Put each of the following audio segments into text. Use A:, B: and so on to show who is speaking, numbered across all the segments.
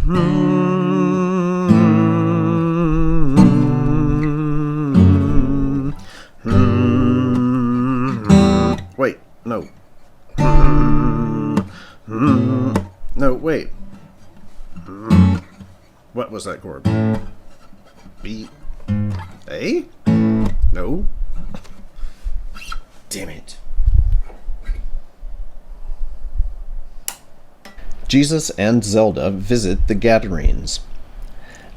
A: Wait, no. No, wait. What was that chord? B? A? No. Damn it. Jesus and Zelda visit the Gadarenes.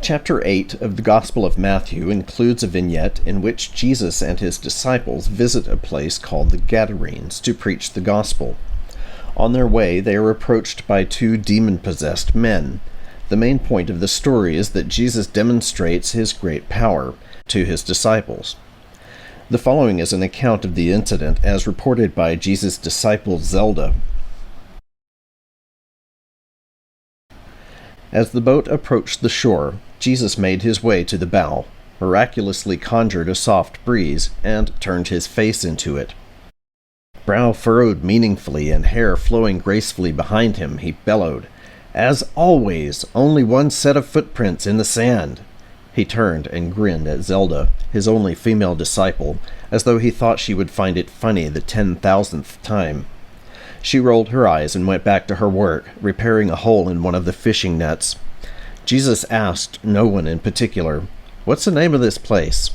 A: Chapter 8 of the Gospel of Matthew includes a vignette in which Jesus and his disciples visit a place called the Gadarenes to preach the gospel. On their way, they are approached by two demon-possessed men. The main point of the story is that Jesus demonstrates his great power to his disciples. The following is an account of the incident as reported by Jesus' disciple Zelda. As the boat approached the shore, Jesus made his way to the bow, miraculously conjured a soft breeze, and turned his face into it. Brow furrowed meaningfully and hair flowing gracefully behind him, he bellowed, "As always, only one set of footprints in the sand." He turned and grinned at Zelda, his only female disciple, as though he thought she would find it funny the 10,000th time. She rolled her eyes and went back to her work, repairing a hole in one of the fishing nets. Jesus asked no one in particular, "What's the name of this place?"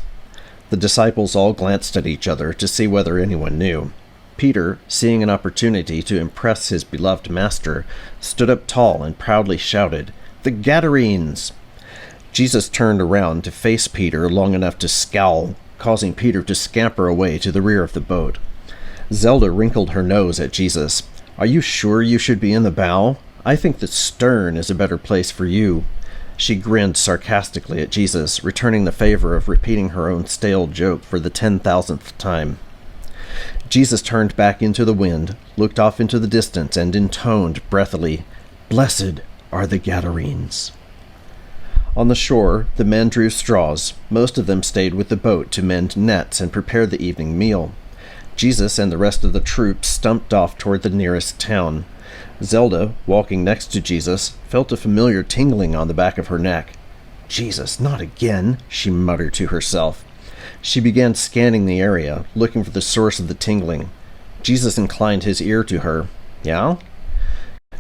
A: The disciples all glanced at each other to see whether anyone knew. Peter, seeing an opportunity to impress his beloved master, stood up tall and proudly shouted, "The Gadarenes!" Jesus turned around to face Peter long enough to scowl, causing Peter to scamper away to the rear of the boat. Zelda wrinkled her nose at Jesus. "Are you sure you should be in the bow? I think the stern is a better place for you." She grinned sarcastically at Jesus, returning the favor of repeating her own stale joke for the 10,000th time. Jesus turned back into the wind, looked off into the distance, and intoned breathily, "Blessed are the Gadarenes." On the shore, the men drew straws. Most of them stayed with the boat to mend nets and prepare the evening meal. Jesus and the rest of the troop stumped off toward the nearest town. Zelda, walking next to Jesus, felt a familiar tingling on the back of her neck. "Jesus, not again," she muttered to herself. She began scanning the area, looking for the source of the tingling. Jesus inclined his ear to her. "Yeah?"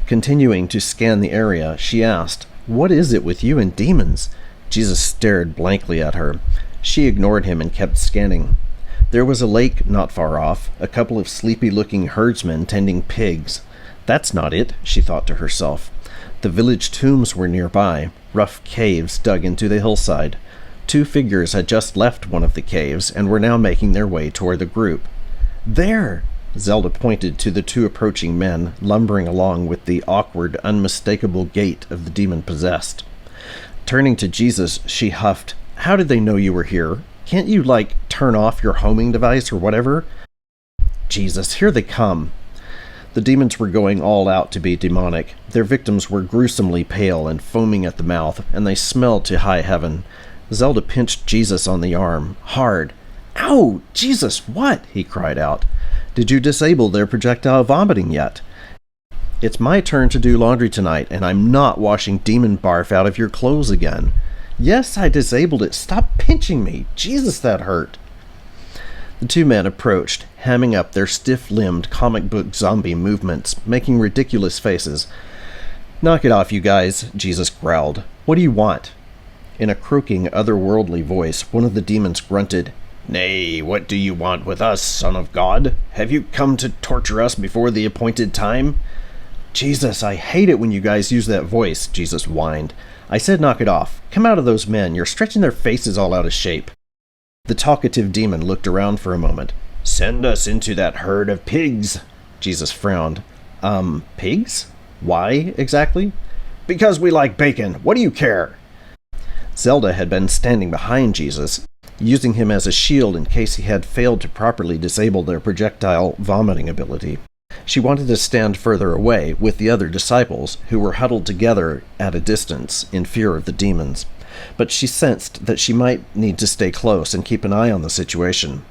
A: Continuing to scan the area, she asked, "What is it with you and demons?" Jesus stared blankly at her. She ignored him and kept scanning. There was a lake not far off, a couple of sleepy-looking herdsmen tending pigs. That's not it, she thought to herself. The village tombs were nearby, rough caves dug into the hillside. Two figures had just left one of the caves and were now making their way toward the group. "There!" Zelda pointed to the two approaching men, lumbering along with the awkward, unmistakable gait of the demon-possessed. Turning to Jesus, she huffed, "How did they know you were here? Can't you, turn off your homing device or whatever?" "Jesus, here they come." The demons were going all out to be demonic. Their victims were gruesomely pale and foaming at the mouth, and they smelled to high heaven. Zelda pinched Jesus on the arm, hard. "Ow! Jesus, what?" he cried out. "Did you disable their projectile vomiting yet?" "It's my turn to do laundry tonight, and I'm not washing demon barf out of your clothes again." "Yes, I disabled it. Stop pinching me. Jesus, that hurt." The two men approached, hamming up their stiff-limbed comic book zombie movements, making ridiculous faces. "Knock it off, you guys," Jesus growled. "What do you want?" In a croaking, otherworldly voice, one of the demons grunted, "Nay, what do you want with us, Son of God? Have you come to torture us before the appointed time?" "Jesus, I hate it when you guys use that voice," Jesus whined. "I said knock it off. Come out of those men. You're stretching their faces all out of shape." The talkative demon looked around for a moment. "Send us into that herd of pigs." Jesus frowned. Pigs? Why, exactly?" "Because we like bacon. What do you care?" Zelda had been standing behind Jesus, using him as a shield in case he had failed to properly disable their projectile vomiting ability. She wanted to stand further away with the other disciples, who were huddled together at a distance in fear of the demons, but she sensed that she might need to stay close and keep an eye on the situation.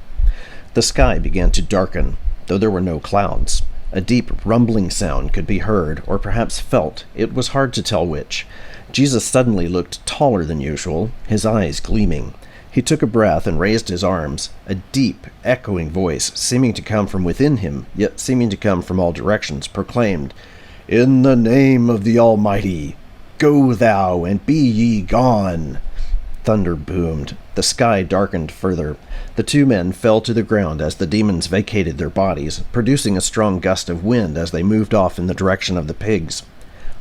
A: The sky began to darken, though there were no clouds. A deep rumbling sound could be heard, or perhaps felt. It was hard to tell which. Jesus suddenly looked taller than usual, his eyes gleaming. He took a breath and raised his arms. A deep, echoing voice, seeming to come from within him, yet seeming to come from all directions, proclaimed, "In the name of the Almighty, go thou and be ye gone." Thunder boomed. The sky darkened further. The two men fell to the ground as the demons vacated their bodies, producing a strong gust of wind as they moved off in the direction of the pigs.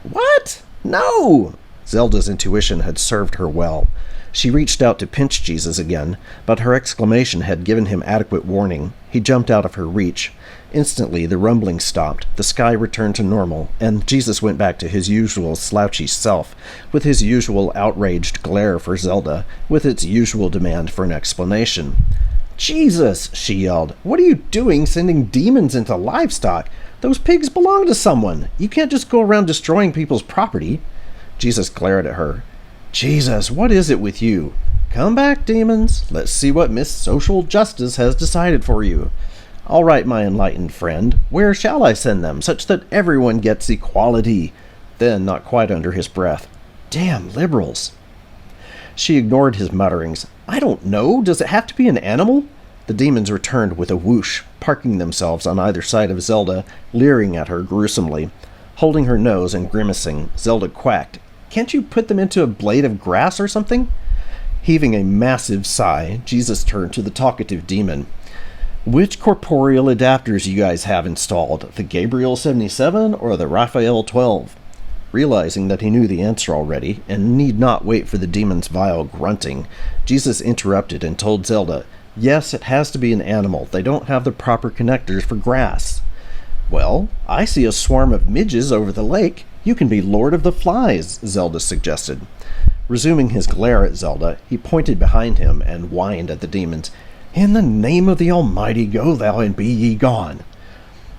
A: "What? No!" Zelda's intuition had served her well. She reached out to pinch Jesus again, but her exclamation had given him adequate warning. He jumped out of her reach. Instantly, the rumbling stopped, the sky returned to normal, and Jesus went back to his usual slouchy self, with his usual outraged glare for Zelda, with its usual demand for an explanation. "Jesus!" she yelled. "What are you doing sending demons into livestock? Those pigs belong to someone. You can't just go around destroying people's property." Jesus glared at her. "Jesus, what is it with you? Come back, demons. Let's see what Miss Social Justice has decided for you. All right, my enlightened friend, where shall I send them, such that everyone gets equality?" Then, not quite under his breath, "Damn liberals." She ignored his mutterings. "I don't know. Does it have to be an animal?" The demons returned with a whoosh, parking themselves on either side of Zelda, leering at her gruesomely. Holding her nose and grimacing, Zelda quacked, "Can't you put them into a blade of grass or something?" Heaving a massive sigh, Jesus turned to the talkative demon. "Which corporeal adapters you guys have installed, the Gabriel 77 or the Raphael 12? Realizing that he knew the answer already, and need not wait for the demon's vile grunting, Jesus interrupted and told Zelda, "Yes, it has to be an animal. They don't have the proper connectors for grass." "Well, I see a swarm of midges over the lake. You can be Lord of the Flies," Zelda suggested. Resuming his glare at Zelda, he pointed behind him and whined at the demons, "In the name of the Almighty, go thou and be ye gone."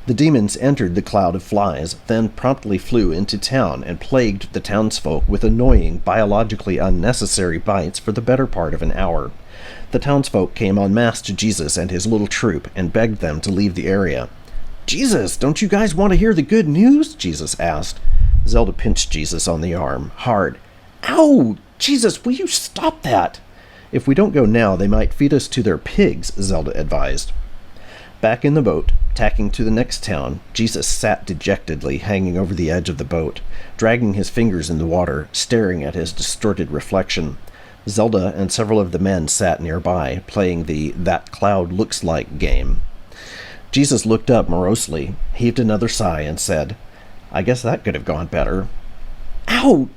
A: The demons entered the cloud of flies, then promptly flew into town and plagued the townsfolk with annoying, biologically unnecessary bites for the better part of an hour. The townsfolk came en masse to Jesus and his little troop and begged them to leave the area. "Jesus, don't you guys want to hear the good news?" Jesus asked. Zelda pinched Jesus on the arm, hard. "Ow! Jesus, will you stop that?" "If we don't go now, they might feed us to their pigs," Zelda advised. Back in the boat, tacking to the next town, Jesus sat dejectedly, hanging over the edge of the boat, dragging his fingers in the water, staring at his distorted reflection. Zelda and several of the men sat nearby, playing the "that cloud looks like" game. Jesus looked up morosely, heaved another sigh, and said, "I guess that could have gone better." "Ow!